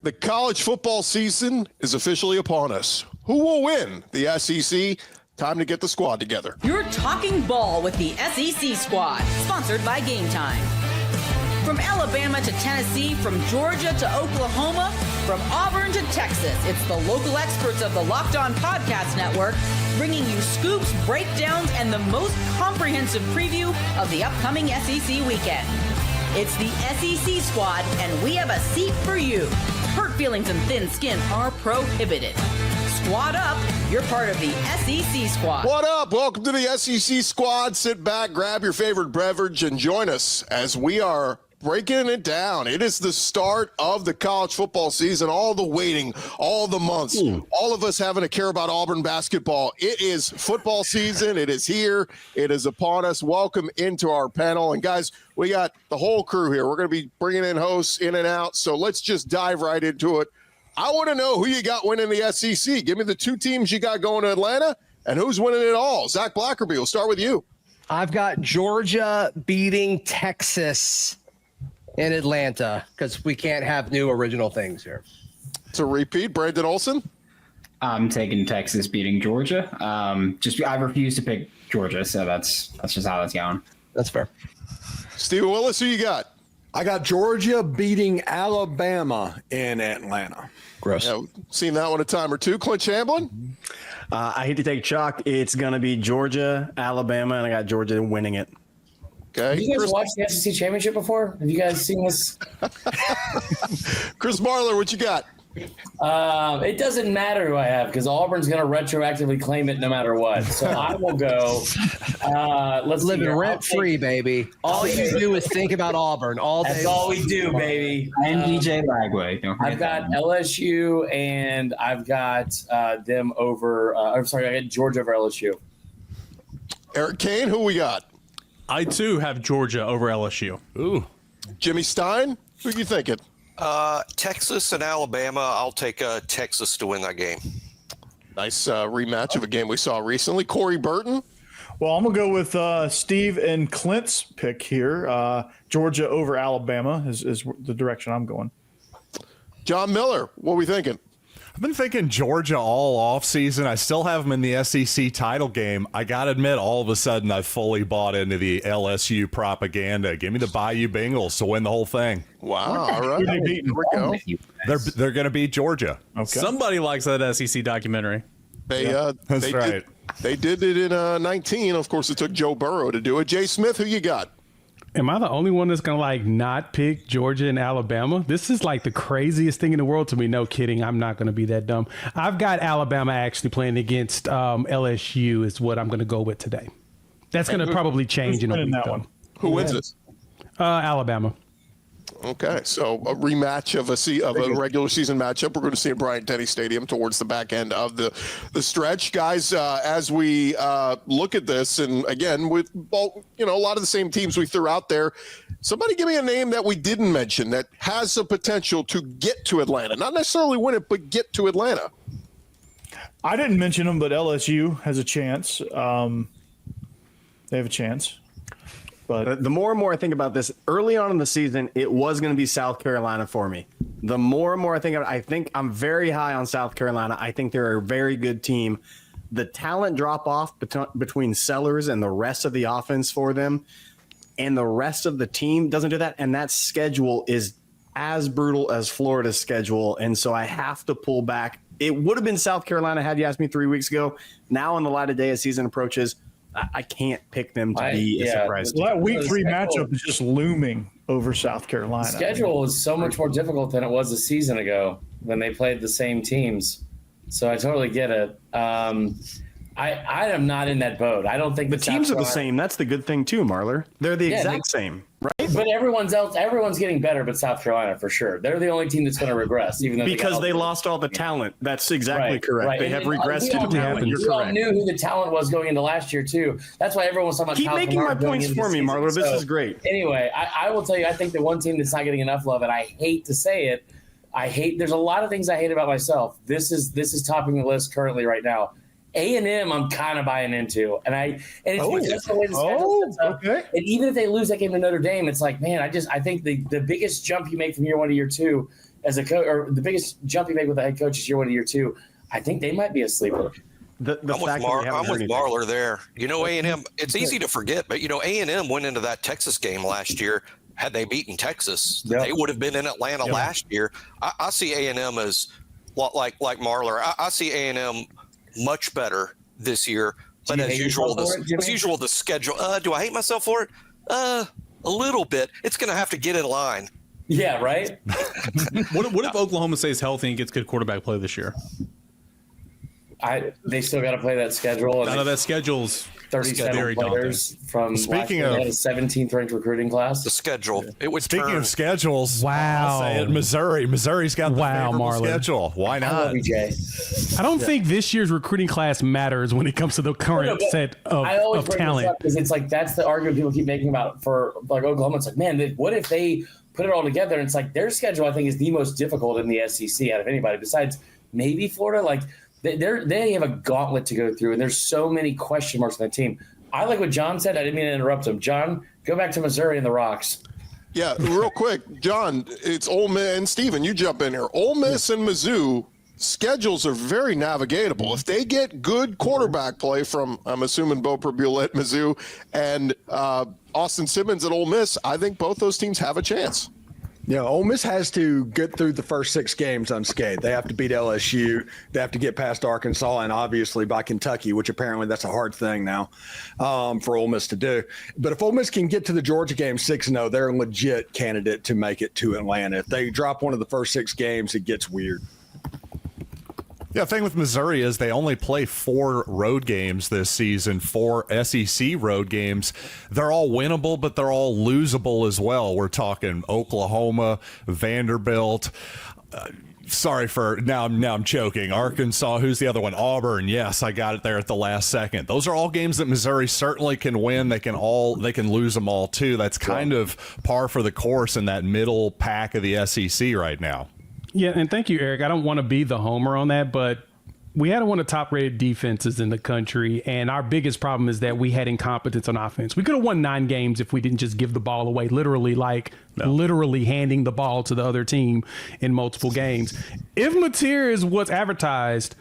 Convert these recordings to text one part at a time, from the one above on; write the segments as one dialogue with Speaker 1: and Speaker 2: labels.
Speaker 1: The college football season is officially upon us. Who will win the SEC? Time to get the squad together.
Speaker 2: You're talking ball with the SEC squad, sponsored by Game Time. From Alabama to Tennessee, from Georgia to Oklahoma, from Auburn to Texas, it's the local experts of the Locked On Podcast Network bringing you scoops, breakdowns, and the most comprehensive preview of the upcoming SEC weekend. It's the SEC squad, and we have a seat for you. Hurt feelings and thin skin are prohibited. Squad up, you're part of the SEC squad.
Speaker 1: What up? Welcome to the SEC squad. Sit back, grab your favorite beverage, and join us as we are breaking it down. It is the start of the college football season, all the waiting, all the months, all of us having to care about Auburn basketball. It is football season. It is here. It is upon us. Welcome into our panel. And guys, we got the whole crew here. We're going to be bringing in hosts in and out. So let's just dive right into it. I want to know who you got winning the SEC. Give me the two teams you got going to Atlanta and who's winning it all. Zach Blackerby, we'll start with you.
Speaker 3: I've got Georgia beating Texas in Atlanta because we can't have new original things here.
Speaker 1: It's a repeat. Brandon Olson?
Speaker 4: I'm taking Texas beating Georgia. I refuse to pick Georgia, so that's just how that's going.
Speaker 3: That's fair.
Speaker 1: Steven Willis, who you got?
Speaker 5: I got Georgia beating Alabama in Atlanta.
Speaker 3: Gross.
Speaker 1: Yeah, seen that one a time or two. Clint Chamberlain?
Speaker 6: I hate to take chalk. It's going to be Georgia, Alabama, and I got Georgia winning it.
Speaker 1: Okay.
Speaker 7: Have you guys watched the SEC championship before? Have you guys seen this?
Speaker 1: Chris Marler, what you got?
Speaker 7: It doesn't matter who I have because Auburn's going to retroactively claim it no matter what. So I will go. Let's
Speaker 3: live
Speaker 7: see
Speaker 3: rent free, baby. All you do is think about Auburn all day.
Speaker 7: That's all we do, baby.
Speaker 4: And DJ Lagway.
Speaker 7: I've got LSU and I've got them over. I got Georgia over LSU.
Speaker 1: Eric Kane, who we got?
Speaker 8: I, too, have Georgia over LSU.
Speaker 1: Ooh. Jimmy Stein, who you thinking?
Speaker 9: Texas and Alabama. I'll take Texas to win that game.
Speaker 1: Nice rematch of a game we saw recently. Corey Burton?
Speaker 10: Well, I'm going to go with Steve and Clint's pick here. Georgia over Alabama is the direction I'm going.
Speaker 1: John Miller, what are we thinking?
Speaker 8: I've been thinking Georgia all offseason. I still have them in the SEC title game. I got to admit, all of a sudden, I fully bought into the LSU propaganda. Give me the Bayou Bengals to win the whole thing.
Speaker 1: Wow. All right. Here we go.
Speaker 8: They're going to beat Georgia.
Speaker 10: Okay.
Speaker 8: Somebody likes that SEC documentary.
Speaker 1: That's right. They did it in 19. Of course, it took Joe Burrow to do it. Jay Smith, who you got?
Speaker 11: Am I the only one that's going to not pick Georgia and Alabama? This is the craziest thing in the world to me. No kidding. I'm not going to be that dumb. I've got Alabama actually playing against LSU is what I'm going to go with today. That's going to probably change in a week. That one.
Speaker 1: Who wins this?
Speaker 11: Alabama.
Speaker 1: Okay, so a rematch of a regular season matchup. We're going to see in Bryant-Denny Stadium towards the back end of the stretch, guys. As we look at this, and again with a lot of the same teams we threw out there. Somebody give me a name that we didn't mention that has the potential to get to Atlanta, not necessarily win it, but get to Atlanta.
Speaker 10: I didn't mention them, but LSU has a chance. They have a chance. But
Speaker 6: the more and more I think about this, early on in the season, it was going to be South Carolina for me. The more and more I think about it, I think I'm very high on South Carolina. I think they're a very good team. The talent drop off between Sellers and the rest of the offense for them and the rest of the team doesn't do that. And that schedule is as brutal as Florida's schedule. And so I have to pull back. It would have been South Carolina had you asked me 3 weeks ago. Now in the light of day as season approaches, I can't pick them to be a surprise.
Speaker 10: Well, that week 3 matchup is just looming over South Carolina.
Speaker 7: The schedule is so much more difficult than it was a season ago when they played the same teams. So I totally get it. I am not in that boat. I don't think
Speaker 6: the teams are the same. That's the good thing too, Marler. They're the exact same, right?
Speaker 7: But everyone's getting better, but South Carolina for sure. They're the only team that's going to regress, even though
Speaker 6: because they lost all the talent. That's exactly correct. Right. They have regressed to the talent.
Speaker 7: We all knew who the talent was going into last year too. That's why everyone was talking about.
Speaker 6: Keep making my points for me, Marler. This is great.
Speaker 7: Anyway, I will tell you, I think the one team that's not getting enough love, and I hate to say it, there's a lot of things I hate about myself. This is topping the list currently right now. A&M, I'm kind of buying into, and it's just the way the schedule sets up. Okay. And even if they lose that game to Notre Dame, it's like, man, I think the biggest jump you make from year one to year two as a coach, or the biggest jump you make with the head coach is year 1 to year 2. I think they might be a sleeper.
Speaker 6: I'm
Speaker 9: with Marler there. A&M, it's easy to forget, but A&M went into that Texas game last year. Had they beaten Texas, they would have been in Atlanta last year. I see A&M as like Marler. I see A&M much better this year. But as usual, the schedule. Do I hate myself for it? A little bit. It's going to have to get in line.
Speaker 7: Yeah, right.
Speaker 12: What if Oklahoma stays healthy and gets good quarterback play this year?
Speaker 7: They still got to play that schedule.
Speaker 12: None of that schedule's
Speaker 7: 37 players from
Speaker 8: Speaking
Speaker 7: last year.
Speaker 8: of
Speaker 7: They had a 17th ranked recruiting class.
Speaker 9: The schedule. It would
Speaker 8: Speaking of schedules,
Speaker 11: Wow.
Speaker 8: I'll say it, Missouri's got the favorable
Speaker 11: Marlon.
Speaker 8: schedule. Why
Speaker 7: I
Speaker 8: not?
Speaker 7: love you, Jay.
Speaker 11: I don't think this year's recruiting class matters when it comes to the current set of talent.
Speaker 7: Because it's like that's the argument people keep making about for like Oklahoma. It's like, man, what if they put it all together? And it's like their schedule, I think, is the most difficult in the SEC out of anybody besides maybe Florida. Like they have a gauntlet to go through, and there's so many question marks on that team. I like what John said. I didn't mean to interrupt him. John, go back to Missouri and the Rocks.
Speaker 1: Yeah, real quick, John, it's Ole Miss, and Steven, you jump in here. Ole Miss and Mizzou schedules are very navigatable. If they get good quarterback play from, I'm assuming, Beau Pribule at Mizzou and Austin Simmons at Ole Miss, I think both those teams have a chance.
Speaker 5: Yeah, Ole Miss has to get through the first 6 games unscathed. They have to beat LSU. They have to get past Arkansas and obviously by Kentucky, which apparently that's a hard thing now for Ole Miss to do. But if Ole Miss can get to the Georgia game 6-0, they're a legit candidate to make it to Atlanta. If they drop one of the first 6 games, it gets weird.
Speaker 8: Yeah, the thing with Missouri is they only play 4 road games this season, 4 SEC road games. They're all winnable, but they're all losable as well. We're talking Oklahoma, Vanderbilt. Sorry for now I'm choking. Arkansas, who's the other one? Auburn. Yes, I got it there at the last second. Those are all games that Missouri certainly can win. They can lose them all too. That's kind of par for the course in that middle pack of the SEC right now.
Speaker 11: Yeah, and thank you, Eric. I don't want to be the homer on that, but we had one of the top-rated defenses in the country, and our biggest problem is that we had incompetence on offense. We could have won 9 games if we didn't just give the ball away, literally handing the ball to the other team in multiple games. If Mateer is what's advertised,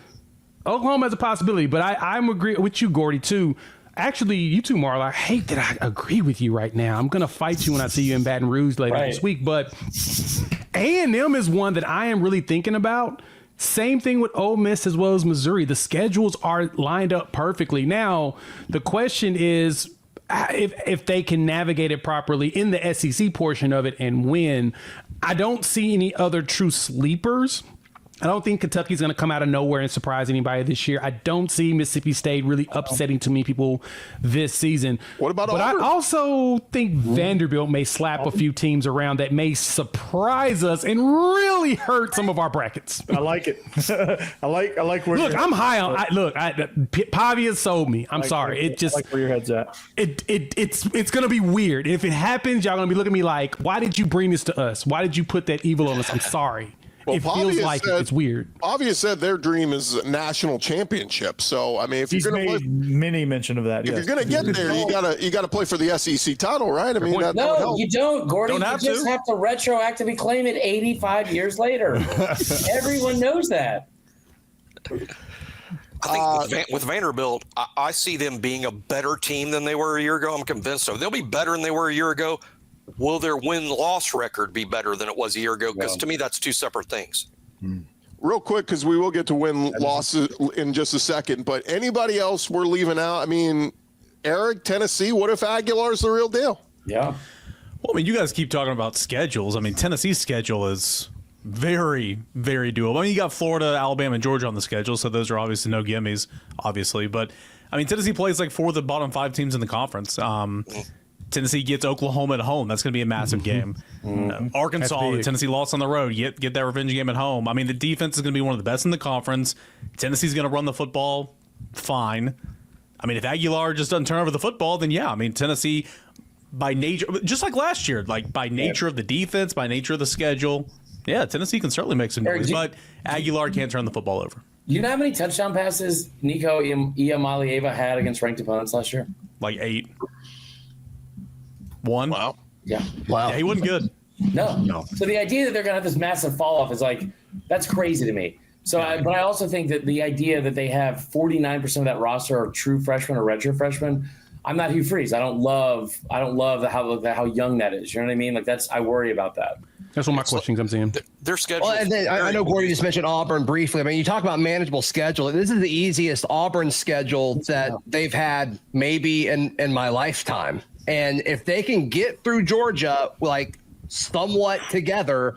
Speaker 11: Oklahoma has a possibility, but I'm agreeing with you, Gordy, too. Actually, you too, Marla. I hate that I agree with you right now. I'm going to fight you when I see you in Baton Rouge later this week. But A&M is one that I am really thinking about. Same thing with Ole Miss as well as Missouri. The schedules are lined up perfectly. Now, the question is if they can navigate it properly in the SEC portion of it and win. I don't see any other true sleepers. I don't think Kentucky's going to come out of nowhere and surprise anybody this year. I don't see Mississippi State really upsetting too many people this season.
Speaker 1: What about
Speaker 11: But
Speaker 1: Auburn?
Speaker 11: I also think Vanderbilt may slap a few teams around that may surprise us and really hurt some of our brackets.
Speaker 10: I like it. I like where.
Speaker 11: Look, I'm high on. Pavia sold me. I'm sorry. It just
Speaker 10: I like where your head's at.
Speaker 11: It's gonna be weird. If it happens, y'all gonna be looking at me like, why did you bring this to us? Why did you put that evil on us? I'm sorry.
Speaker 1: Well,
Speaker 11: it feels like it's weird.
Speaker 1: Pavia said their dream is a national championship. So I mean, if
Speaker 10: He's
Speaker 1: you're going to play,
Speaker 10: many mention of that.
Speaker 1: if you're going to get there, you got to play for the SEC title, right? I mean, that would
Speaker 7: No,
Speaker 1: help.
Speaker 7: you don't, Gordy.
Speaker 12: Don't
Speaker 7: You
Speaker 12: have
Speaker 7: just
Speaker 12: to.
Speaker 7: have to retroactively claim it 85 years later. Everyone knows that.
Speaker 9: I think with Vanderbilt, I see them being a better team than they were a year ago. I'm convinced so. They'll be better than they were a year ago. Will their win-loss record be better than it was a year ago? Because to me, that's 2 separate things.
Speaker 1: Real quick, because we will get to win-losses in just a second. But anybody else we're leaving out? I mean, Eric, Tennessee, what if Aguilar's the real deal?
Speaker 7: Yeah.
Speaker 12: Well, I mean, you guys keep talking about schedules. I mean, Tennessee's schedule is very, very doable. I mean, you got Florida, Alabama, and Georgia on the schedule, so those are obviously no gimmies, obviously. But, I mean, Tennessee plays like 4 of the bottom 5 teams in the conference. Tennessee gets Oklahoma at home. That's going to be a massive game. Arkansas, Tennessee lost on the road. Get that revenge game at home. I mean, the defense is going to be one of the best in the conference. Tennessee's going to run the football fine. I mean, if Aguilar just doesn't turn over the football, then yeah. I mean, Tennessee, by nature, just like last year, like by nature of the defense, by nature of the schedule, yeah, Tennessee can certainly make some noise. But Aguilar can't turn the football over.
Speaker 7: You know how many touchdown passes Nico Iamaleava had against ranked opponents last year?
Speaker 12: Like 8. 1.
Speaker 9: Wow.
Speaker 7: Yeah.
Speaker 3: Wow.
Speaker 12: Yeah, he wasn't good.
Speaker 7: No. So the idea that they're going to have this massive fall off is like, that's crazy to me. So, but I also think that the idea that they have 49% of that roster are true freshmen or redshirt freshmen. I'm not Hugh Freeze. I don't love how young that is. You know what I mean? Like I worry about that.
Speaker 11: That's what my question comes in.
Speaker 9: Their schedule.
Speaker 3: Well, and then I know Gordy just mentioned Auburn briefly. I mean, you talk about manageable schedule. This is the easiest Auburn schedule that they've had maybe in my lifetime. And if they can get through Georgia, like somewhat together,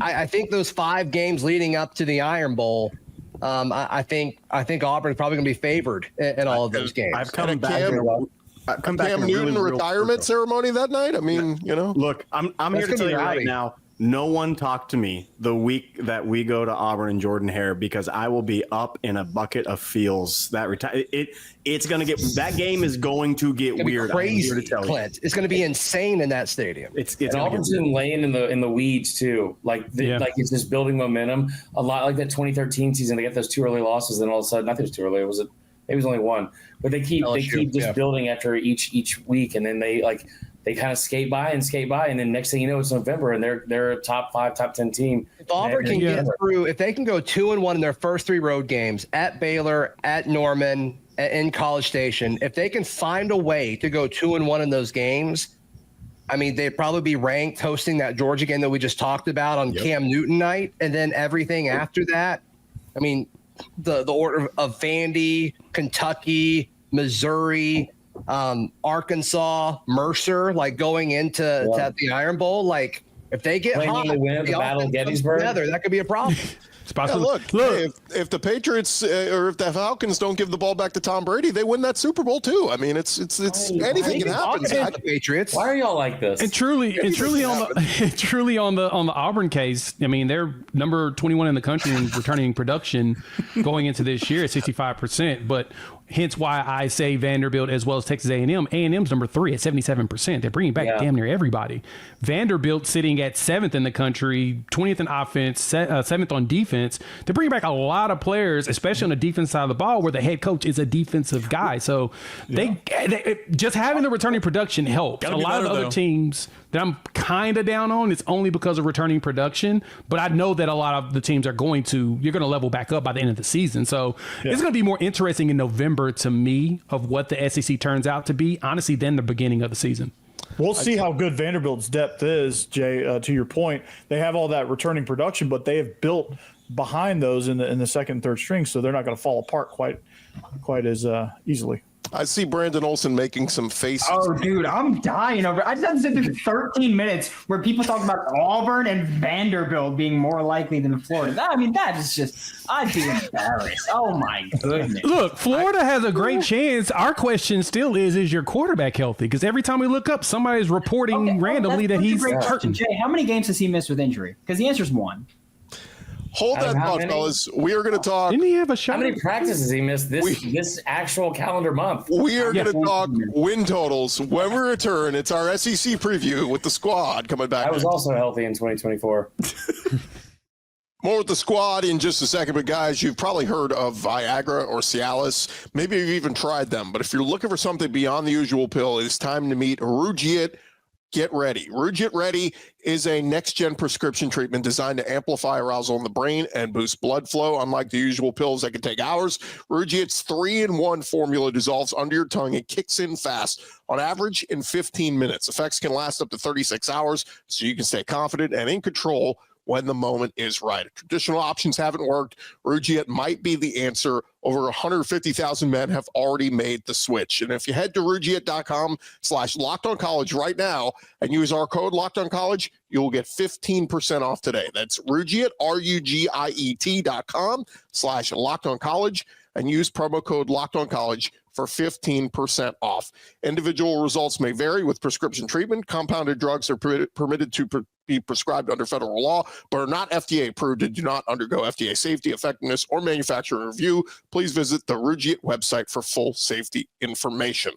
Speaker 3: I think those 5 games leading up to the Iron Bowl, I think Auburn's probably going to be favored in all of those games.
Speaker 5: I've come back.
Speaker 1: Cam Newton retirement ceremony that night. I mean,
Speaker 6: Look, I'm here to tell you right now. No one talk to me the week that we go to Auburn and Jordan Hare, because I will be up in a bucket of feels. It's going to get, that game is going to get weird.
Speaker 3: Crazy,
Speaker 6: I'm here to tell
Speaker 3: Clint. It's going to be insane in that stadium.
Speaker 6: It's
Speaker 7: and Auburn's been laying in the weeds too. Like it's just building momentum. A lot like that 2013 season. They got those 2 early losses, and all of a sudden, I think it was too early. It was only 1, but they keep just building after each week, and then they kind of skate by, and then next thing you know, it's November, and they're a top 5, top 10 team.
Speaker 3: If Auburn can get through, if they can go 2-1 in their first 3 road games at Baylor, at Norman, in College Station, if they can find a way to go 2-1 in those games, I mean, they'd probably be ranked hosting that Georgia game that we just talked about on Cam Newton night, and then everything after that. I mean, the order of Vandy, Kentucky, Missouri, Arkansas, Mercer, like going into the Iron Bowl, like if they get hot,
Speaker 7: the Battle of Gettysburg together,
Speaker 3: that could be a problem.
Speaker 1: Look, if the Patriots or if the Falcons don't give the ball back to Tom Brady, they win that Super Bowl too. I mean, it's anything can happen.
Speaker 3: The Patriots.
Speaker 7: Why are y'all like this?
Speaker 11: And truly on the Auburn case, I mean, they're number 21 in the country in returning production going into this year at 65%, but hence why I say Vanderbilt as well as Texas A&M. A&M's number 3 at 77%. They're bringing back damn near everybody. Vanderbilt sitting at 7th in the country, 20th in offense, 7th on defense. They're bringing back a lot of players, especially on the defense side of the ball, where the head coach is a defensive guy. So they just having the returning production helps. A lot of the other teams that I'm kind of down on, it's only because of returning production. But I know that a lot of the teams you're going to level back up by the end of the season. So it's going to be more interesting in November to me of what the SEC turns out to be, honestly, than the beginning of the season.
Speaker 10: We'll see how good Vanderbilt's depth is, Jay. To your point, they have all that returning production, but they have built behind those in the second and third string, so they're not going to fall apart quite as easily.
Speaker 1: I see Brandon Olson making some faces.
Speaker 4: Oh, dude, I'm dying over. I just had to sit through 13 minutes where people talk about Auburn and Vanderbilt being more likely than Florida. I mean, that is just, I'd be embarrassed. Oh my goodness.
Speaker 11: Look, Florida has a great chance. Our question still is your quarterback healthy? Because every time we look up, somebody's reporting randomly that he's hurting.
Speaker 4: Jay, how many games has he missed with injury? Because the answer is 1.
Speaker 1: Hold that thought, fellas. We are going to talk.
Speaker 11: Didn't he have a shot?
Speaker 7: How many practices he missed this actual calendar month?
Speaker 1: We are going to talk win totals when we return. It's our SEC preview with the squad coming back.
Speaker 7: I was also healthy in 2024.
Speaker 1: More with the squad in just a second. But guys, you've probably heard of Viagra or Cialis. Maybe you've even tried them. But if you're looking for something beyond the usual pill, it's time to meet Rugiet. Get ready. Rugiet Ready is a next-gen prescription treatment designed to amplify arousal in the brain and boost blood flow. Unlike the usual pills that can take hours, Rugiet's 3-in-1 formula dissolves under your tongue and kicks in fast, on average in 15 minutes. Effects can last up to 36 hours, so you can stay confident and in control when the moment is right. If traditional options haven't worked, Rugiet might be the answer. Over 150,000 men have already made the switch. And if you head to Rugiet.com/LockedOnCollege right now and use our code LockedOnCollege, you will get 15% off today. That's Rugiet, RUGIET.com/LockedOnCollege, and use promo code LockedOnCollege for 15% off. Individual results may vary with prescription treatment. Compounded drugs are permitted to be prescribed under federal law, but are not FDA approved and do not undergo FDA safety, effectiveness, or manufacturer review. Please visit the Rugiet website for full safety information.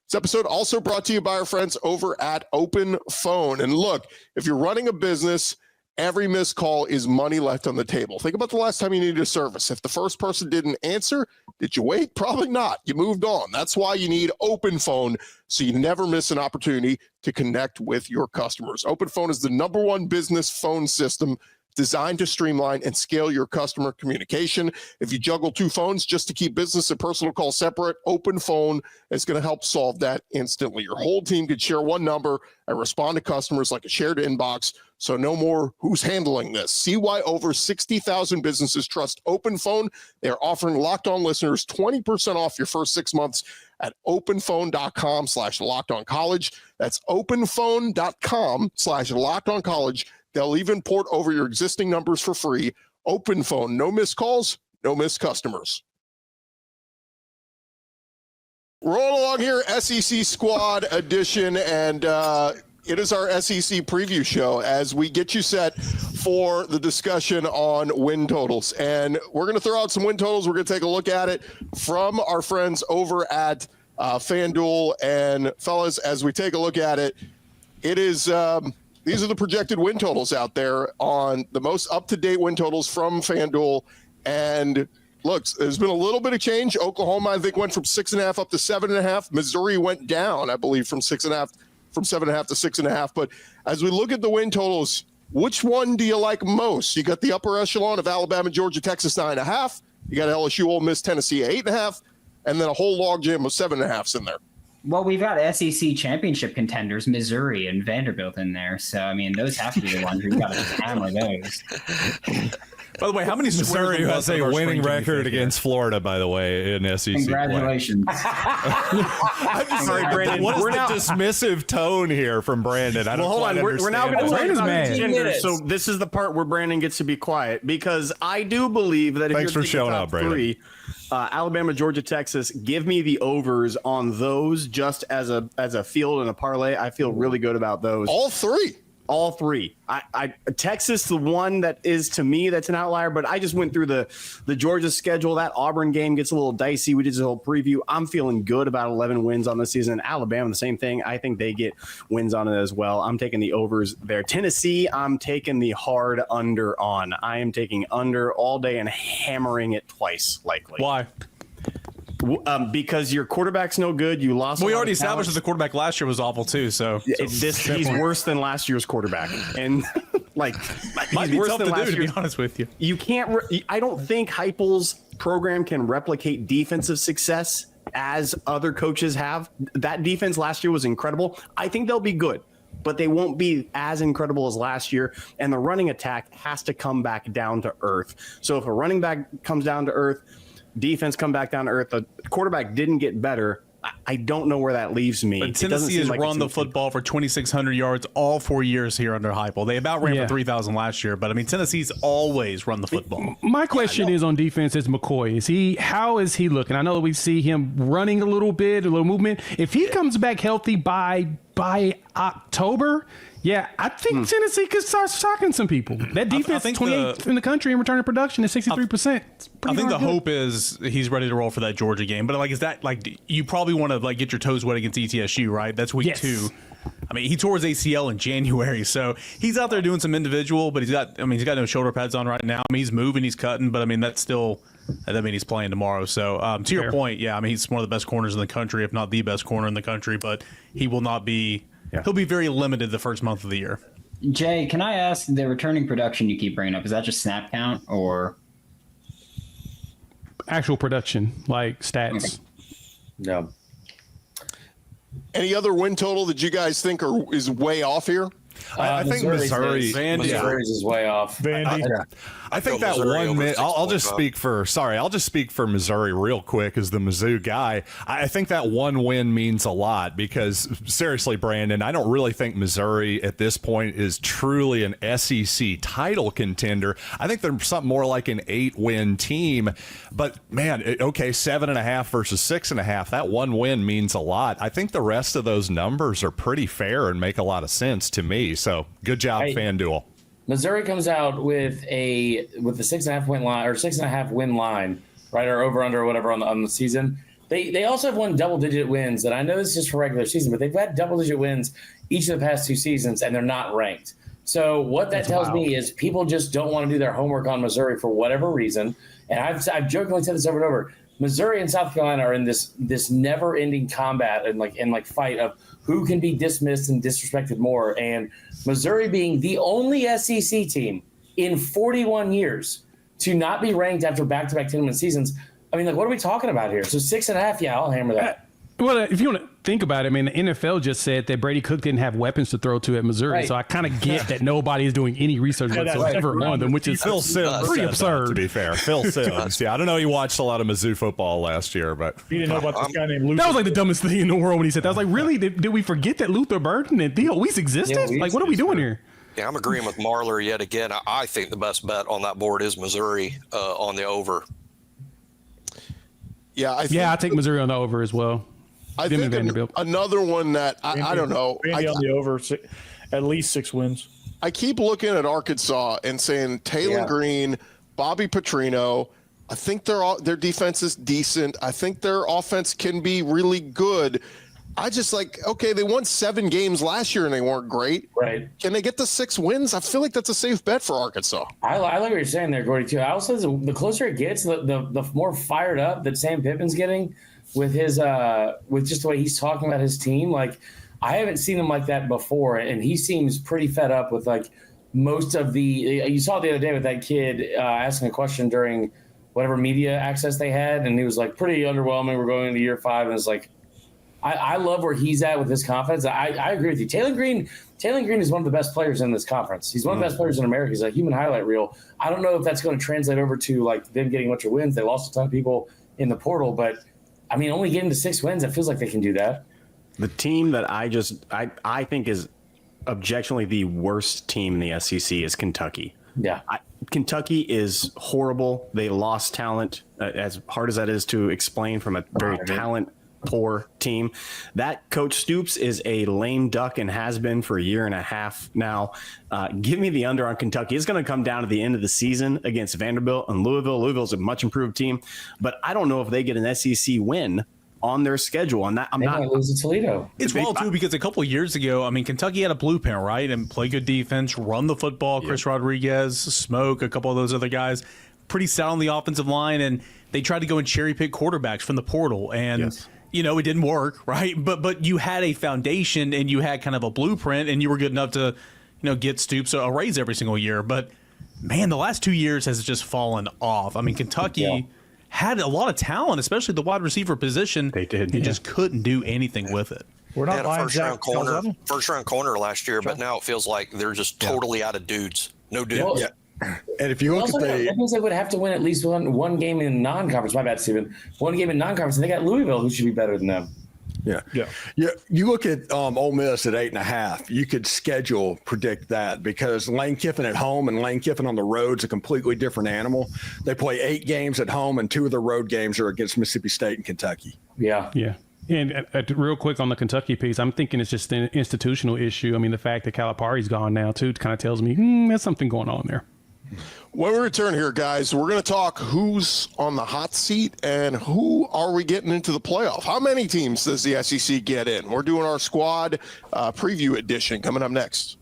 Speaker 1: This episode also brought to you by our friends over at Open Phone. And look, if you're running a business Every missed call is money left on the table. Think about the last time you needed a service. If the first person didn't answer, did you wait? Probably not. You moved on. That's why you need Open Phone, so you never miss an opportunity to connect with your customers. Open Phone is the #1 business phone system designed to streamline and scale your customer communication. If you juggle 2 phones just to keep business and personal calls separate, Open Phone is going to help solve that instantly. Your whole team could share one number and respond to customers like a shared inbox, so no more who's handling this. See why over 60,000 businesses trust Open Phone. They're offering Locked On listeners 20% off your first 6 months at openphone.com/lockedoncollege. That's openphone.com/lockedoncollege. They'll even port over your existing numbers for free. Open Phone, no missed calls, no missed customers. Rolling along here, SEC Squad edition, and it is our SEC preview show as we get you set for the discussion on win totals. And we're going to throw out some win totals. We're going to take a look at it from our friends over at FanDuel. And fellas, as we take a look at it, it is these are the projected win totals out there on the most up-to-date win totals from FanDuel. And look, there's been a little bit of change. Oklahoma, I think, went from 6.5 up to 7.5. Missouri went down, I believe, from 7.5 to 6.5. But as we look at the win totals, which one do you like most? You got the upper echelon of Alabama, Georgia, Texas, 9.5. You got LSU, Ole Miss, Tennessee, 8.5. And then a whole logjam of 7.5s in there.
Speaker 4: Well, we've got SEC championship contenders, Missouri and Vanderbilt in there. So, I mean, those have to be the ones we've got to just hammer those.
Speaker 12: By the way, how many
Speaker 8: Missouri has a winning record against Florida, by the way, in SEC
Speaker 4: Congratulations.
Speaker 6: I'm just sorry, Brandon.
Speaker 8: What is the dismissive tone here from Brandon? I don't
Speaker 6: hold on. We're now going to talk
Speaker 11: Brandon's
Speaker 6: about
Speaker 11: mad.
Speaker 6: contenders. So this is the part where Brandon gets to be quiet, because I do believe that if
Speaker 8: Thanks
Speaker 6: you're
Speaker 8: for showing
Speaker 6: top
Speaker 8: up, Brandon.
Speaker 6: 3, Alabama, Georgia, Texas, give me the overs on those just as a field and a parlay. I feel really good about those.
Speaker 1: All 3.
Speaker 6: All 3. Texas, the one that is, to me, that's an outlier, but I just went through the Georgia schedule. That Auburn game gets a little dicey. We did this whole preview. I'm feeling good about 11 wins on the season. Alabama, the same thing. I think they get wins on it as well. I'm taking the overs there. Tennessee, I'm taking the hard under on. I am taking under all day and hammering it twice, likely.
Speaker 12: Why?
Speaker 6: Because your quarterback's no good. You lost.
Speaker 12: We already established that the quarterback last year was awful too. So
Speaker 6: he's worse than last year's quarterback, and like
Speaker 12: might
Speaker 6: he's
Speaker 12: be
Speaker 6: worse
Speaker 12: tough
Speaker 6: than
Speaker 12: to
Speaker 6: last
Speaker 12: do, to
Speaker 6: year.
Speaker 12: be honest with you.
Speaker 6: You can't. I don't think Heupel's program can replicate defensive success as other coaches have. That defense last year was incredible. I think they'll be good, but they won't be as incredible as last year. And the running attack has to come back down to earth. So if a running back comes down to earth, defense come back down to earth, the quarterback didn't get better, I don't know where that leaves me.
Speaker 12: But Tennessee has run the football for 2,600 yards all 4 years here under Heupel. They about ran for 3,000 last year, but I mean, Tennessee's always run the football.
Speaker 11: My question is on defense is McCoy. How is he looking? I know we see him running a little bit, a little movement. If he comes back healthy by October, I think Tennessee could start shocking some people. That defense, 28th in the country in return to production is 63%.
Speaker 12: I think the hope is he's ready to roll for that Georgia game. But is that you probably want to get your toes wet against ETSU, right? That's week 2. I mean, he tore his ACL in January, so he's out there doing some individual, but he's got no shoulder pads on right now. I mean, he's moving, he's cutting, but I mean, that doesn't mean he's playing tomorrow. So to your point, I mean, he's one of the best corners in the country, if not the best corner in the country, but he will not be. He'll be very limited the first month of the year.
Speaker 4: Jay, can I ask, the returning production you keep bringing up, is that just snap count or
Speaker 11: actual production, like stats?
Speaker 7: No.
Speaker 1: Any other win total that you guys think is way off here?
Speaker 8: I think Missouri's
Speaker 7: is way off.
Speaker 10: Vandy.
Speaker 8: I think that one minute. I'll just speak for Missouri real quick as the Mizzou guy. I think that one win means a lot because seriously, Brandon, I don't really think Missouri at this point is truly an SEC title contender. I think they're something more like an 8-win team. But man, okay, 7.5 versus 6.5. That one win means a lot. I think the rest of those numbers are pretty fair and make a lot of sense to me. So good job, FanDuel.
Speaker 7: Missouri comes out with the 6.5 win line or 6.5 win line, right, or over under or whatever on the season. They also have won double-digit wins, and I know this is just for regular season, but they've had double-digit wins each of the past 2 seasons, and they're not ranked. So what that tells me is people just don't want to do their homework on Missouri for whatever reason. And I've jokingly said this over and over. Missouri and South Carolina are in this never-ending combat and fight of who can be dismissed and disrespected more. And Missouri being the only SEC team in 41 years to not be ranked after back-to-back tournament seasons. I mean, what are we talking about here? So 6.5, yeah, I'll hammer that.
Speaker 11: Well, if you want to think about it, I mean, the NFL just said that Brady Cook didn't have weapons to throw to at Missouri.
Speaker 7: Right.
Speaker 11: So I kind of get that nobody is doing any research whatsoever on them, which is
Speaker 8: Phil Sims
Speaker 11: pretty
Speaker 8: said that,
Speaker 11: absurd.
Speaker 8: to be fair. Phil Sims. Yeah, I don't know. He watched a lot of Mizzou football last year, but
Speaker 10: You didn't know about this guy named Luther.
Speaker 11: That was like the dumbest thing in the world when he said that. I was like, really? Did we forget that Luther Burden and Theo Weiss existed?
Speaker 7: Yeah, Weiss
Speaker 11: what are we doing here?
Speaker 9: Yeah, I'm agreeing with Marler yet again. I think the best bet on that board is Missouri on the over.
Speaker 1: Yeah,
Speaker 11: I take Missouri on the over as well.
Speaker 1: I
Speaker 11: Them
Speaker 1: think
Speaker 11: and Vanderbilt.
Speaker 1: another one that I don't know.
Speaker 10: Vandy on the over, at least 6 wins.
Speaker 1: I keep looking at Arkansas and saying Taylor Green, Bobby Petrino. I think their defense is decent. I think their offense can be really good. I just they won 7 games last year and they weren't great.
Speaker 7: Right.
Speaker 1: Can they get to 6 wins? I feel like that's a safe bet for Arkansas.
Speaker 7: I like what you're saying there, Gordy, too. I also the closer it gets, the more fired up that Sam Pittman's getting with his with just the way he's talking about his team. Like, I haven't seen him like that before, and he seems pretty fed up with most of the. You saw it the other day with that kid asking a question during whatever media access they had, and he was pretty underwhelming. We're going into year 5, and it's I love where he's at with his confidence. I agree with you. Taylor Green is one of the best players in this conference. He's one of the best players in America. He's a human highlight reel. I don't know if that's going to translate over to them getting a bunch of wins. They lost a ton of people in the portal, but I mean, only getting to 6 wins, it feels like they can do that.
Speaker 6: The team that I think is objectively the worst team in the SEC is Kentucky.
Speaker 7: Yeah.
Speaker 6: Kentucky is horrible. They lost talent, as hard as that is to explain from a very talent-poor team. That Coach Stoops is a lame duck and has been for a year and a half now. Give me the under on Kentucky. It's going to come down to the end of the season against Vanderbilt and Louisville. Louisville's a much improved team, but I don't know if they get an SEC win on their schedule. And that I'm not
Speaker 7: losing Toledo.
Speaker 12: It's well too, because a couple of years ago, I mean, Kentucky had a blueprint, right? And play good defense, run the football. Chris Rodriguez, Smoke, a couple of those other guys, pretty stout on the offensive line. And they tried to go and cherry pick quarterbacks from the portal. And it didn't work, right? But you had a foundation and you had kind of a blueprint, and you were good enough to, get Stoops a raise every single year. But man, the last 2 years has just fallen off. I mean, Kentucky had a lot of talent, especially the wide receiver position. They did. And just couldn't do anything with it.
Speaker 10: We're not
Speaker 9: They had a first round corner last year, but now it feels like they're just totally out of dudes. No dudes.
Speaker 5: And if you look at
Speaker 7: that means they would have to win at least one game in non-conference. My bad, Steven. One game in non-conference, and they got Louisville, who should be better than them.
Speaker 5: Yeah. You look at Ole Miss at 8.5. You could schedule predict that, because Lane Kiffin at home and Lane Kiffin on the road is a completely different animal. They play 8 games at home, and 2 of the road games are against Mississippi State and Kentucky.
Speaker 7: Yeah.
Speaker 11: And real quick on the Kentucky piece, I'm thinking it's just an institutional issue. I mean, the fact that Calipari's gone now too kind of tells me there's something going on there.
Speaker 1: When we return here, guys, we're going to talk who's on the hot seat and who are we getting into the playoff. How many teams does the SEC get in? We're doing our squad preview edition coming up next.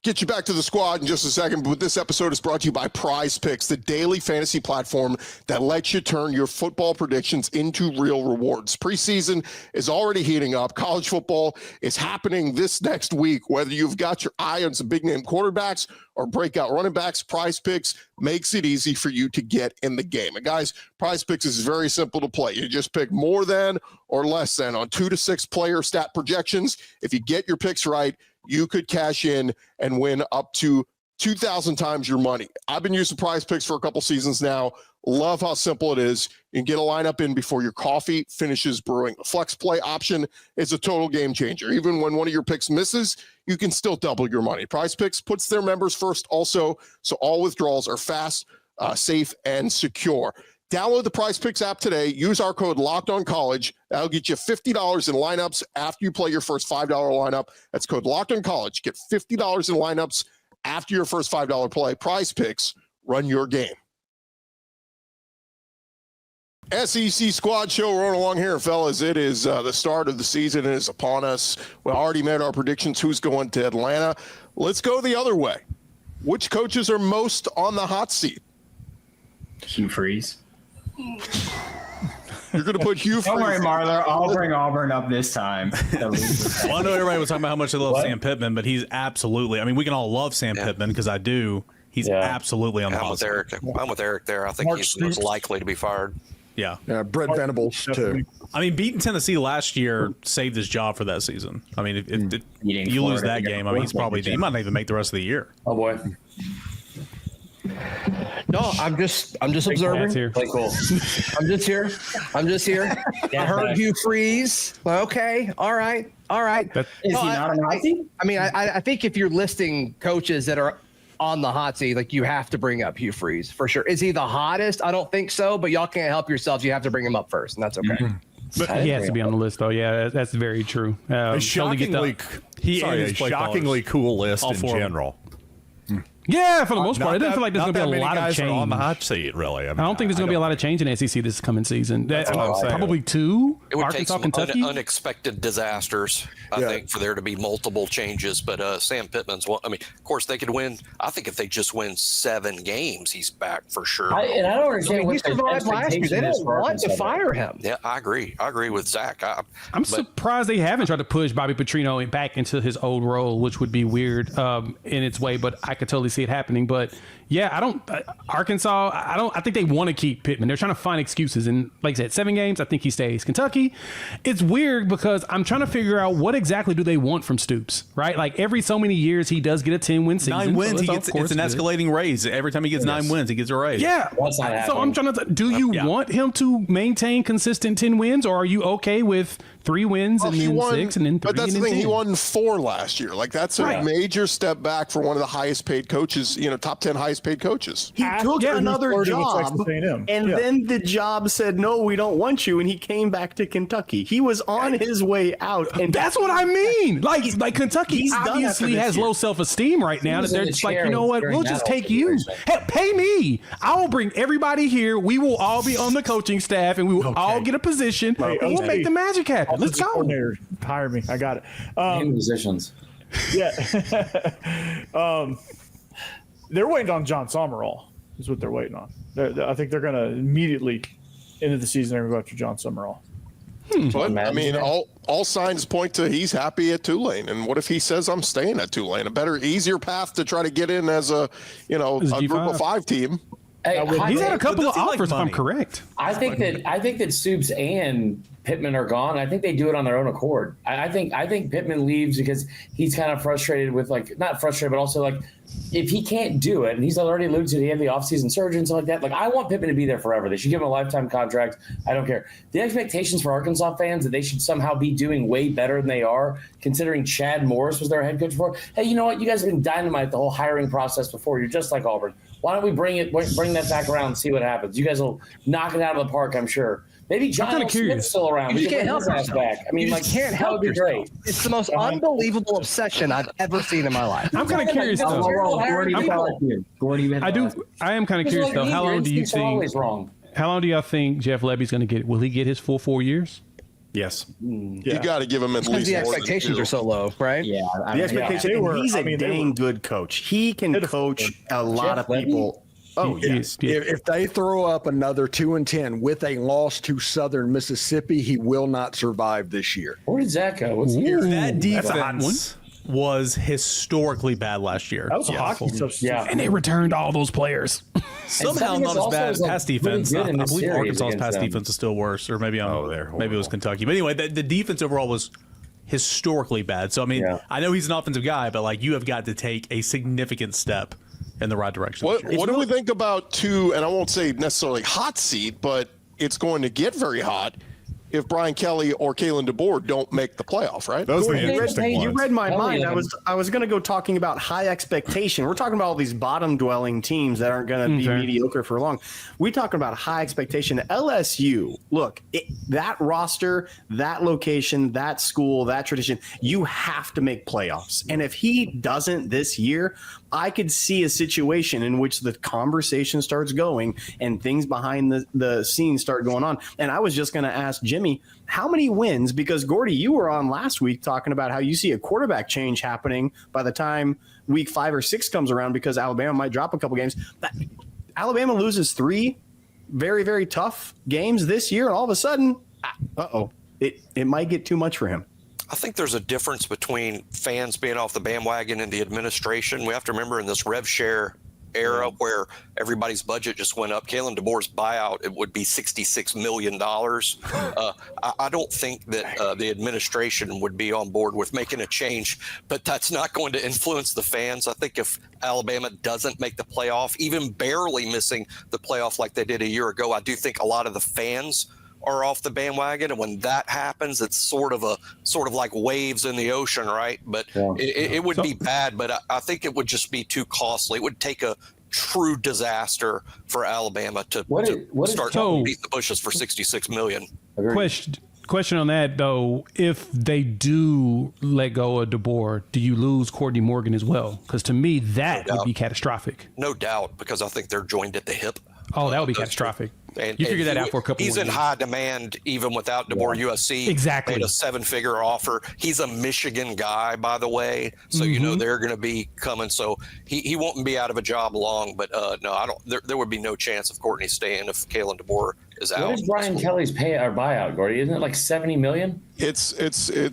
Speaker 1: Get you back to the squad in just a second, but this episode is brought to you by Prize Picks, the daily fantasy platform that lets you turn your football predictions into real rewards. Preseason is already heating up. College football is happening this next week. Whether you've got your eye on some big-name quarterbacks or breakout running backs, Prize Picks makes it easy for you to get in the game. And guys, Prize Picks is very simple to play. You just pick more than or less than on 2 to 6 player stat projections. If you get your picks right, you could cash in and win up to 2,000 times your money. I've been using Prize Picks for a couple seasons now. Love how simple it is. You can get a lineup in before your coffee finishes brewing. The flex play option is a total game changer. Even when one of your picks misses, you can still double your money. Prize Picks puts their members first also, so all withdrawals are fast, safe, and secure. Download the Prize Picks app today. Use our code LOCKEDONCollege. That'll get you $50 in lineups after you play your first $5 lineup. That's code LOCKEDONCollege. Get $50 in lineups after your first $5 play. Prize Picks, run your game. SEC Squad Show rolling along here, fellas. It is the start of the season. It is upon us. We already made our predictions. Who's going to Atlanta? Let's go the other way. Which coaches are most on the hot seat?
Speaker 4: Hugh Freeze.
Speaker 1: You're going to put Hugh Freeze.
Speaker 4: Don't worry, Marler. I'll bring Auburn up this time.
Speaker 12: Well, I know everybody was talking about how much they love Sam Pittman, but he's absolutely. I mean, we can all love Sam Pittman because I do. He's absolutely on the hot seat.
Speaker 9: I'm with Eric there. I think he's most likely to be fired.
Speaker 12: Yeah.
Speaker 5: Brett Venables, too.
Speaker 12: I mean, beating Tennessee last year saved his job for that season. I mean, if you lose that game, I mean, he might not even make the rest of the year.
Speaker 7: Oh boy.
Speaker 3: No, I'm just observing.
Speaker 7: Play cool.
Speaker 3: I'm just here. I heard Hugh Freeze. Okay. All right.
Speaker 4: Is he not on the hot seat?
Speaker 3: I mean, I think if you're listing coaches that are on the hot seat, like, you have to bring up Hugh Freeze for sure. Is he the hottest? I don't think so, but y'all can't help yourselves. You have to bring him up first, and that's okay.
Speaker 11: Mm-hmm. But he has to be on the list, though. Yeah, that's very true.
Speaker 8: A shockingly cool list in general.
Speaker 11: Yeah, for the most part. It doesn't feel like there's going to be a lot of change
Speaker 8: on the hot seat, really.
Speaker 11: I don't think there's going to be a lot of change in SEC this coming season. Probably two.
Speaker 9: It would
Speaker 11: Arkansas,
Speaker 9: take some
Speaker 11: Kentucky.
Speaker 9: unexpected disasters, I think, for there to be multiple changes. But Sam Pittman's one. I mean, of course, they could win. I think if they just win 7 games, he's back for sure.
Speaker 7: I don't understand
Speaker 3: He survived last year. They don't want to fire him.
Speaker 9: Yeah, I agree. I agree with Zach.
Speaker 11: I'm surprised they haven't tried to push Bobby Petrino back into his old role, which would be weird in its way, but I could totally see it happening. But yeah, Arkansas, I think they want to keep Pittman. They're trying to find excuses. And like I said, 7 games, I think he stays. Kentucky, it's weird because I'm trying to figure out what exactly do they want from Stoops, right? Like, every so many years, he does get a 10-win season.
Speaker 12: 9 wins, it's an escalating raise. Every time he gets 9 wins, he gets a raise.
Speaker 11: Yeah. So I'm trying to, do you want him to maintain consistent 10 wins, or are you okay with 3 wins and then 6 and then 3?
Speaker 1: But that's the thing. He won 4 last year. Like, that's a major step back for one of the highest paid coaches, top 10 highest paid coaches.
Speaker 6: He took another job, and then the job said, no, we don't want you, and he came back to Kentucky. He was on his way out. And
Speaker 11: that's what I mean. Like Kentucky obviously has low self-esteem right now. That they're just like, you know what, we'll just take you. Hey, pay me. I will bring everybody here. We will all be on the coaching staff, and we will all get a position, and we'll make the magic happen. Let's go.
Speaker 10: Coordinator, hire me. I got it.
Speaker 7: Musicians.
Speaker 10: Yeah. They're waiting on John Summerall. Is what they're waiting on. I think they're going to immediately into the season. They're going to go after John Summerall.
Speaker 1: But, I mean, all signs point to he's happy at Tulane. And what if he says, I'm staying at Tulane? A better, easier path to try to get in as a group of 5 team.
Speaker 7: Hey,
Speaker 11: he's had a couple of offers, if I'm correct.
Speaker 7: I think that Stoops and Pittman are gone. I think they do it on their own accord. I think Pittman leaves because he's kind of frustrated with, like, not frustrated, but also, like, if he can't do it, and he's already alluded to the end of the offseason surgery and stuff like that, like, I want Pittman to be there forever. They should give him a lifetime contract. I don't care. The expectations for Arkansas fans that they should somehow be doing way better than they are, considering Chad Morris was their head coach before. Hey, you know what? You guys have been dynamite the whole hiring process before. You're just like Auburn. Why don't we bring that back around and see what happens? You guys will knock it out of the park, I'm sure. Maybe John Smith's still around.
Speaker 3: You can't help yourself.
Speaker 7: Back. I mean, like,
Speaker 3: can't help yourself. Great. It's the most unbelievable obsession I've ever seen in my life.
Speaker 11: I'm kind of curious, though. I am kind of curious, though. How long do you think? How long do y'all think Jeff Lebby's going to get? Will he get his full 4 years?
Speaker 6: Yes.
Speaker 1: You got to give him at least.
Speaker 3: The expectations are so low, right?
Speaker 6: Yeah. The expectation. He's a dang good coach. He can coach a lot of people. Oh, yes.
Speaker 5: If they throw up another 2-10 with a loss to Southern Mississippi, he will not survive this year.
Speaker 7: Where did Zach go?
Speaker 12: That defense was historically bad last year.
Speaker 10: That was a hockey substitute.
Speaker 7: Yeah.
Speaker 11: And they returned all those players.
Speaker 12: Somehow not as bad as pass defense.
Speaker 7: Really
Speaker 12: I believe Arkansas's pass defense is still worse, or maybe maybe it was Kentucky. But anyway, the defense overall was historically bad. So, I mean, I know he's an offensive guy, but, like, you have got to take a significant step in the right direction.
Speaker 1: What do we think about and I won't say necessarily hot seat, but it's going to get very hot if Brian Kelly or Kalen DeBoer don't make the playoff, right?
Speaker 8: Those are the interesting ones.
Speaker 6: You read my mind. I was going to go talking about high expectation. We're talking about all these bottom-dwelling teams that aren't going to be mediocre for long. We're talking about high expectation. LSU, look, that roster, that location, that school, that tradition, you have to make playoffs. And if he doesn't this year, I could see a situation in which the conversation starts going and things behind the scenes start going on. And I was just going to ask Jimmy, how many wins? Because Gordy, you were on last week talking about how you see a quarterback change happening by the time week 5 or 6 comes around because Alabama might drop a couple games. Alabama loses 3 very, very tough games this year, and all of a sudden, it might get too much for him.
Speaker 9: I think there's a difference between fans being off the bandwagon and the administration. We have to remember in this rev share era where everybody's budget just went up, Kalen DeBoer's buyout, it would be $66 million. I don't think that the administration would be on board with making a change, but that's not going to influence the fans. I think if Alabama doesn't make the playoff, even barely missing the playoff like they did a year ago, I do think a lot of the fans are off the bandwagon, and when that happens, it's sort of like waves in the ocean, right? But it would be bad, but I think it would just be too costly. It would take a true disaster for Alabama to start beating the bushes for $66 million.
Speaker 11: Question on that though: if they do let go of DeBoer, do you lose Courtney Morgan as well? Because to me, that would be catastrophic.
Speaker 9: No doubt, because I think they're joined at the hip.
Speaker 11: Oh, that would be catastrophic.
Speaker 9: And
Speaker 11: you figure that out for a couple.
Speaker 9: He's in high demand even without DeBoer. USC
Speaker 11: exactly
Speaker 9: made a 7-figure offer. He's a Michigan guy, by the way, so you know they're going to be coming. So he won't be out of a job long. But no, I don't. There would be no chance of Courtney staying if Kalen DeBoer is out.
Speaker 7: What is Brian Kelly's buyout, Gordy? Isn't it like $70 million?
Speaker 1: It's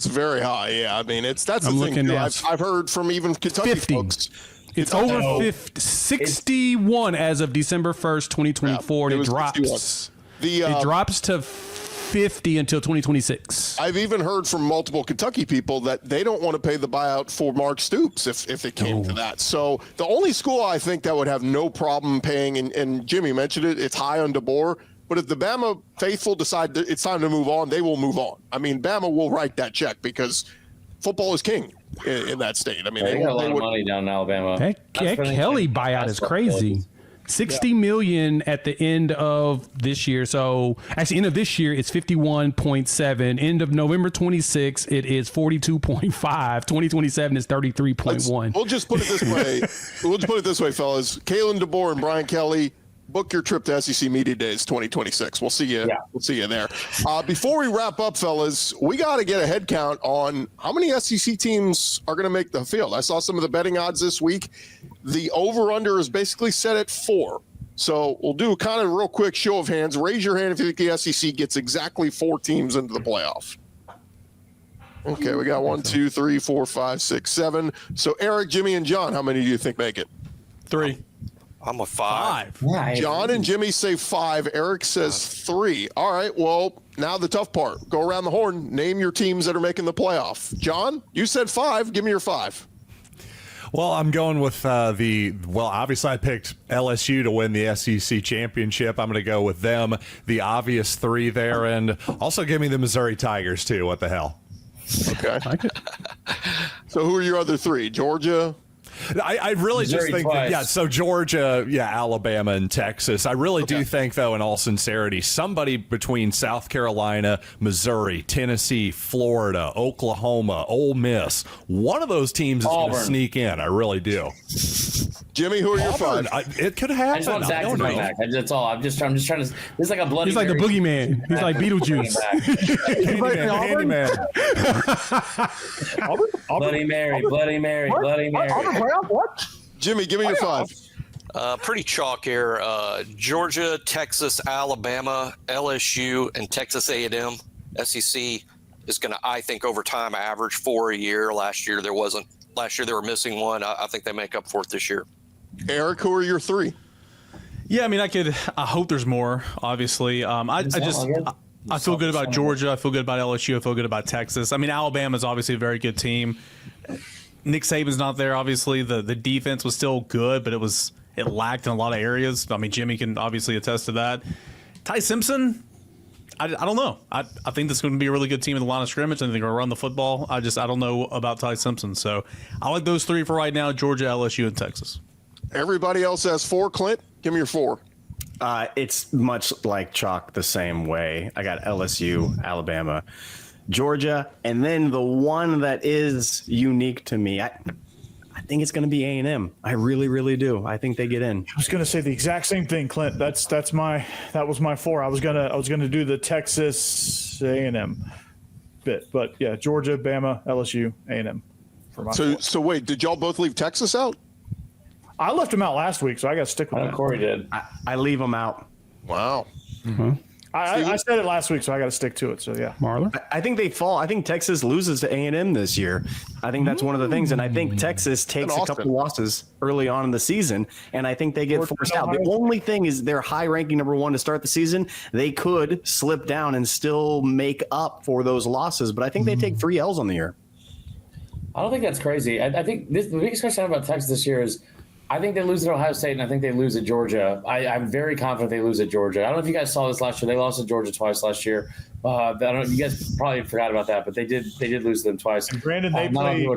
Speaker 1: very high. Yeah, I mean that's the thing. Too. I've heard from even Kentucky
Speaker 11: 50.
Speaker 1: folks.
Speaker 11: It's over 61 as of December 1st, 2024.
Speaker 1: Yeah,
Speaker 11: it drops. It drops to 50 until 2026.
Speaker 1: I've even heard from multiple Kentucky people that they don't want to pay the buyout for Mark Stoops if it came to that. So the only school I think that would have no problem paying, and Jimmy mentioned it, it's high on DeBoer. But if the Bama faithful decide that it's time to move on, they will move on. I mean, Bama will write that check because football is king in that state. I mean,
Speaker 7: they got a lot of money down in Alabama.
Speaker 11: That Kelly buyout is crazy. $60 million at the end of this year. So actually, end of this year, it's 51.7. End of November 26, it is 42.5. 2027 is 33.1.
Speaker 1: We'll just put it this way. Fellas. Kalen DeBoer and Brian Kelly, book your trip to SEC Media Days 2026. We'll see you. Yeah. We'll see you there. Before we wrap up, fellas, we got to get a head count on how many SEC teams are going to make the field. I saw some of the betting odds this week. The over/under is basically set at 4. So we'll do kind of a real quick show of hands. Raise your hand if you think the SEC gets exactly 4 teams into the playoff. Okay, we got 1, 2, 3, 4, 5, 6, 7. So Eric, Jimmy, and John, how many do you think make it?
Speaker 12: 3.
Speaker 9: I'm a 5.
Speaker 1: John and Jimmy say 5. Eric says 3. All right. Well, now the tough part. Go around the horn. Name your teams that are making the playoff. John, you said 5. Give me your 5.
Speaker 8: Well, I'm going with obviously I picked LSU to win the SEC championship. I'm going to go with them, the obvious 3 there. And also give me the Missouri Tigers, too. What the hell?
Speaker 1: Okay. So who are your other 3? Georgia?
Speaker 8: I really just think that, so Georgia, Alabama, and Texas. I really do think, though, in all sincerity, somebody between South Carolina, Missouri, Tennessee, Florida, Oklahoma, Ole Miss, one of those teams is going to sneak in. I really do.
Speaker 1: Jimmy, who are your 5?
Speaker 8: It could happen.
Speaker 7: I just want Zach to come back. That's all. I'm just trying to. This is like a bloody.
Speaker 11: He's like the boogeyman. He's like Beetlejuice.
Speaker 7: Bloody Mary, Bloody Mary, Bloody Mary.
Speaker 5: What?
Speaker 1: Jimmy, give me your 5.
Speaker 9: Pretty chalk here. Georgia, Texas, Alabama, LSU, and Texas A&M. SEC is going to, I think, over time average 4 a year. Last year there wasn't. Last year they were missing 1. I think they make up for it this year. Eric, who are your 3?
Speaker 12: Yeah, I mean, I hope there's more, obviously. I feel good about Georgia. I feel good about LSU. I feel good about Texas. I mean, Alabama's obviously a very good team. Nick Saban's not there, obviously. The defense was still good, but it lacked in a lot of areas. I mean, Jimmy can obviously attest to that. Ty Simpson, I don't know. I think this is going to be a really good team in the line of scrimmage. I think they're going to run the football. I don't know about Ty Simpson. So I like those 3 for right now: Georgia, LSU, and Texas.
Speaker 1: Everybody else has 4. Clint, give me your 4.
Speaker 6: It's much like chalk the same way. I got LSU, Alabama, Georgia, and then the one that is unique to me. I think it's going to be A&M. I really, really do. I think they get in.
Speaker 10: I was going to say the exact same thing, Clint. That was my 4. I was gonna do the Texas A&M bit, but yeah, Georgia, Bama, LSU, A&M for my 4.
Speaker 1: So wait, did y'all both leave Texas out?
Speaker 10: I left them out last week, so I got to stick with that.
Speaker 7: Corey did.
Speaker 6: I leave them out.
Speaker 1: Wow.
Speaker 10: I said it last week, so I got to stick to it. So yeah,
Speaker 11: Marler?
Speaker 6: I think they fall. I think Texas loses to A&M this year. I think that's one of the things, and I think Texas takes a couple losses early on in the season, and I think they get forced out. The only thing is they're high-ranking number 1 to start the season. They could slip down and still make up for those losses, but I think they take 3 L's on the year.
Speaker 7: I don't think that's crazy. I think the biggest question about Texas this year is I think they lose at Ohio State, and I think they lose at Georgia. I'm very confident they lose at Georgia. I don't know if you guys saw this last year. They lost to Georgia twice last year. I don't know. You guys probably forgot about that, but they did lose them twice.
Speaker 10: And Brandon, they played.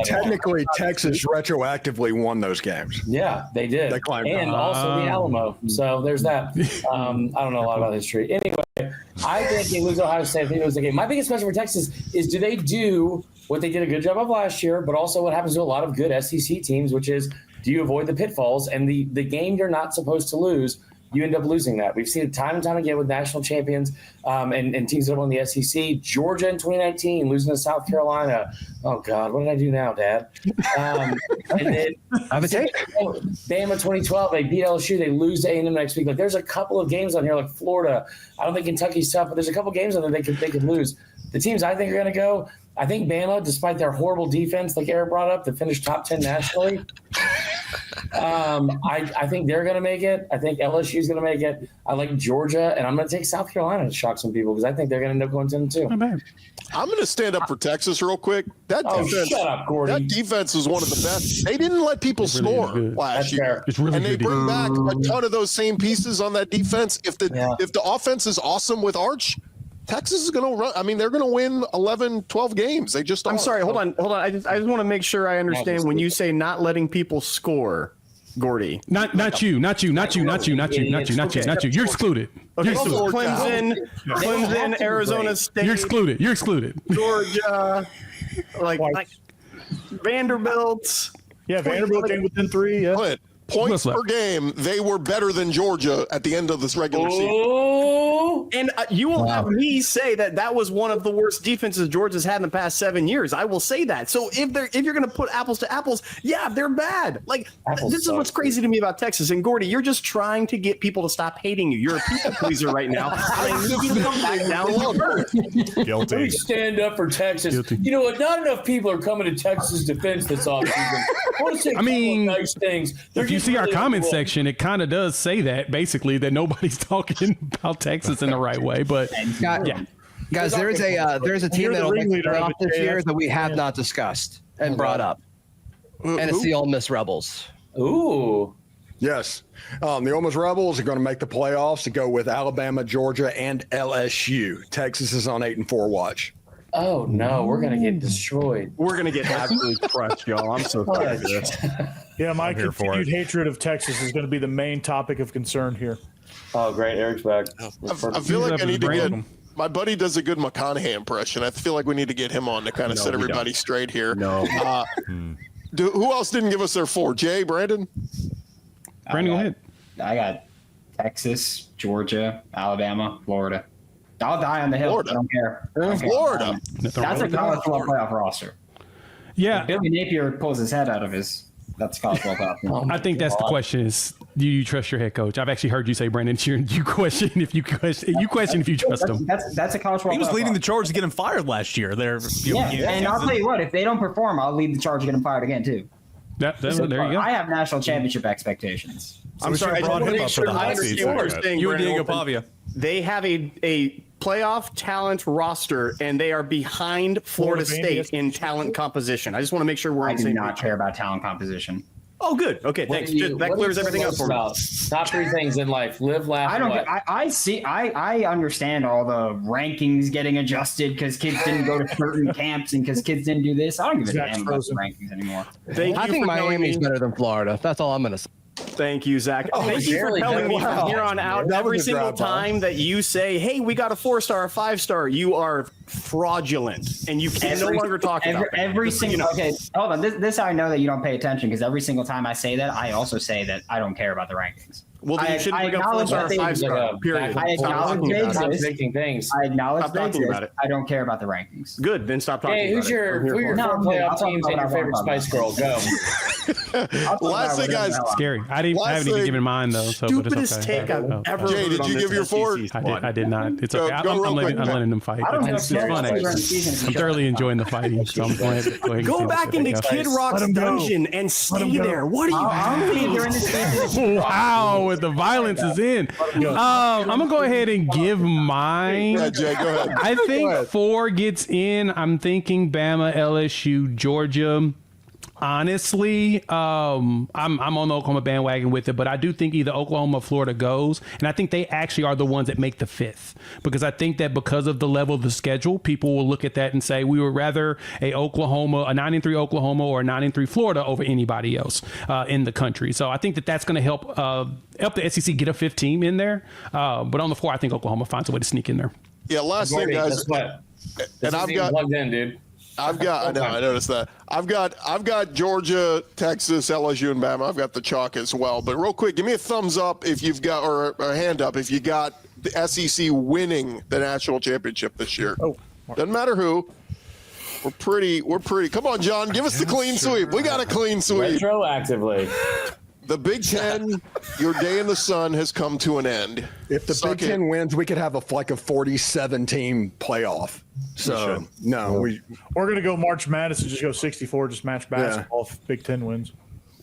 Speaker 5: Technically, Texas retroactively won those games.
Speaker 7: Yeah, they did.
Speaker 5: They climbed
Speaker 7: and also the Alamo. So there's that. I don't know a lot about history. Anyway, I think they lose Ohio State. I think they lose the game. My biggest question for Texas is, do they do what they did a good job of last year, but also what happens to a lot of good SEC teams, which is, do you avoid the pitfalls? And the game you're not supposed to lose, you end up losing that. We've seen it time and time again with national champions and teams that have won the SEC. Georgia in 2019, losing to South Carolina. Oh, God, what did I do now, Dad? And then Bama 2012, they beat LSU. They lose to A&M next week. Like, there's a couple of games on here, like Florida. I don't think Kentucky's tough, but there's a couple games on there they could lose. The teams I think are going to go, I think Bama, despite their horrible defense, like Eric brought up, to finish top 10 nationally. I think they're going to make it. I think LSU is going to make it. I like Georgia, and I'm going to take South Carolina to shock some people because I think they're going to end up going 10-2.
Speaker 1: I'm going to stand up for Texas real quick. That defense,
Speaker 7: shut up, Gordy.
Speaker 1: That defense is one of the best. They didn't let people score last year,
Speaker 11: really
Speaker 1: and they
Speaker 11: good
Speaker 1: bring back a ton of those same pieces on that defense. If the offense is awesome with Arch, Texas is going to run. I mean, they're going to win 11, 12 games. They just.
Speaker 6: I'm sorry. Hold on. I just want to make sure I understand when you say not letting people score, Gordy.
Speaker 11: Not you. You're excluded.
Speaker 6: Okay, so Clemson, Arizona State.
Speaker 11: You're excluded.
Speaker 6: Georgia, like Vanderbilt.
Speaker 10: Yeah, Vanderbilt came within 3. Yeah.
Speaker 1: Clint, points per game, they were better than Georgia at the end of this regular season.
Speaker 6: And you will have me say that was one of the worst defenses Georgia's had in the past 7 years. I will say that. So if you're going to put apples to apples, yeah, they're bad. Like, this is what's crazy to me about Texas. And Gordy, you're just trying to get people to stop hating you. You're a people pleaser right now. I need you to come back down a little bit.
Speaker 8: Guilty.
Speaker 7: Let me stand up for Texas.
Speaker 11: Guilty.
Speaker 7: You know what? Not enough people are coming to Texas' defense this offseason. I want to say nice things.
Speaker 11: If you see our comment section, it kind of does say that, basically, that nobody's talking about Texas in the right way. But yeah,
Speaker 3: guys, there's a team that'll make the playoff this year that we have not discussed and brought up, and it's the Ole Miss Rebels.
Speaker 7: Ooh.
Speaker 5: Yes. The Ole Miss Rebels are going to make the playoffs to go with Alabama, Georgia, and LSU. Texas is on 8-4 watch.
Speaker 7: Oh, no. We're going to get destroyed.
Speaker 6: We're going to get absolutely crushed, y'all. I'm so sorry for this.
Speaker 10: Yeah, my continued hatred of Texas is going to be the main topic of concern here.
Speaker 7: Oh, great. Eric's back.
Speaker 1: I feel like I need to get my buddy does a good McConaughey impression. I feel like we need to get him on to kind of set everybody straight here.
Speaker 6: No.
Speaker 1: Who else didn't give us their 4? Jay, Brandon?
Speaker 11: Brandon, go ahead.
Speaker 4: I got Texas, Georgia, Alabama, Florida. I'll die on the hill. I don't care.
Speaker 1: Florida.
Speaker 4: That's a college football playoff roster.
Speaker 11: Yeah.
Speaker 4: If Billy Napier pulls his head out of that's college football playoff.
Speaker 11: I think that's the question is, do you trust your head coach? I've actually heard you say, Brandon, you question if you trust him.
Speaker 4: That's a college football.
Speaker 12: He was leading the charge to get him fired last year.
Speaker 4: And I'll tell you what, if they don't perform, I'll lead the charge to get him fired again too.
Speaker 11: There you go.
Speaker 4: I have national championship expectations.
Speaker 6: I'm sorry. I just want to make sure I understand what you're saying.
Speaker 12: You and Diego Pavia.
Speaker 6: They have a playoff talent roster, and they are behind Florida State in talent composition. I just want to make sure we're on the same page.
Speaker 4: I do not care about talent composition.
Speaker 6: Oh, good. Okay, thanks. That clears everything up for me.
Speaker 7: Top 3 things in life: live, laugh.
Speaker 4: I understand all the rankings getting adjusted because kids didn't go to certain camps and because kids didn't do this. I don't give a damn about the rankings anymore.
Speaker 3: I think Miami's better than Florida. That's all I'm going to say.
Speaker 6: Thank you, Zach. Thank you for telling me from here on out. Every single time that you say, hey, we got a 4-star, a 5-star, you are fraudulent, and you can no longer talk about that.
Speaker 4: Every single okay, hold on. This is how I know that you don't pay attention, because every single time I say that, I also say that I don't care about the rankings.
Speaker 6: Well, then you shouldn't bring up 4-star or 5-star. Period.
Speaker 4: I acknowledge they exist.
Speaker 7: Things.
Speaker 4: I acknowledge
Speaker 6: Stop
Speaker 4: they
Speaker 6: talking
Speaker 4: exist.
Speaker 6: about it.
Speaker 4: I don't care about the rankings.
Speaker 6: Good. Then stop talking.
Speaker 7: Hey,
Speaker 6: about
Speaker 7: who are your
Speaker 4: No,
Speaker 7: four
Speaker 4: I'm
Speaker 7: playoff
Speaker 4: talking
Speaker 7: teams and
Speaker 4: about
Speaker 7: your favorite
Speaker 4: what I
Speaker 7: Spice Girl? Go.
Speaker 1: Last thing, guys.
Speaker 11: Scary. I haven't even given mine though. So, but it's
Speaker 6: Stupidest
Speaker 11: okay.
Speaker 6: take I've ever
Speaker 1: Jay,
Speaker 6: heard
Speaker 1: did
Speaker 6: on
Speaker 1: you
Speaker 6: this
Speaker 1: give your four?
Speaker 6: SEC
Speaker 11: I did not. It's
Speaker 1: Go-
Speaker 11: okay.
Speaker 1: go real
Speaker 11: I'm
Speaker 1: quick.
Speaker 11: letting them fight.
Speaker 4: I don't know
Speaker 11: It's
Speaker 4: if
Speaker 11: fun.
Speaker 4: during the
Speaker 11: Actually.
Speaker 4: season.
Speaker 11: I'm thoroughly enjoying the fighting. So I'm going to
Speaker 6: Go back into Kid Rock's dungeon and stay there. What are you doing?
Speaker 4: During the season.
Speaker 11: Wow, with the violence is in. I'm gonna go ahead and give mine.
Speaker 1: Yeah, Jay, go ahead.
Speaker 11: I think 4 gets in. I'm thinking Bama, LSU, Georgia. Honestly, I'm on the Oklahoma bandwagon with it, but I do think either Oklahoma or Florida goes, and I think they actually are the ones that make the 5th, because I think that because of the level of the schedule, people will look at that and say we would rather a 9-3 Oklahoma or a 9-3 Florida over anybody else in the country. So I think that that's going to help the SEC get a 5th team in there. But on the 4, I think Oklahoma finds a way to sneak in there.
Speaker 1: Yeah, last thing, guys. And I've got
Speaker 7: plugged in, dude.
Speaker 1: I know. I noticed that. I've got Georgia, Texas, LSU, and Bama. I've got the chalk as well. But real quick, give me a thumbs up if you've got, or a hand up if you got the SEC winning the national championship this year. Doesn't matter who. We're pretty. Come on, John. Give us the clean sweep. We got a clean sweep.
Speaker 7: Retroactively.
Speaker 1: The Big Ten, your day in the sun has come to an end.
Speaker 5: If the Big Ten wins, we could have a 47-team playoff. So
Speaker 10: We're gonna go March Madness and just go 64, just match basketball if Big Ten wins.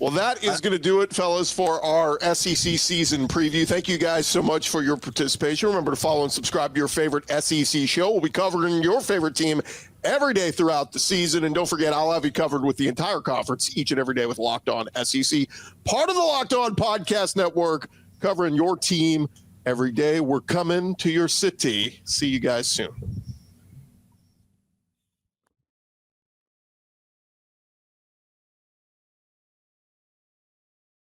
Speaker 1: Well, that is going to do it, fellas, for our SEC season preview. Thank you guys so much for your participation. Remember to follow and subscribe to your favorite SEC show. We'll be covering your favorite team every day throughout the season. And don't forget, I'll have you covered with the entire conference each and every day with Locked On SEC, part of the Locked On Podcast Network, covering your team every day. We're coming to your city. See you guys soon.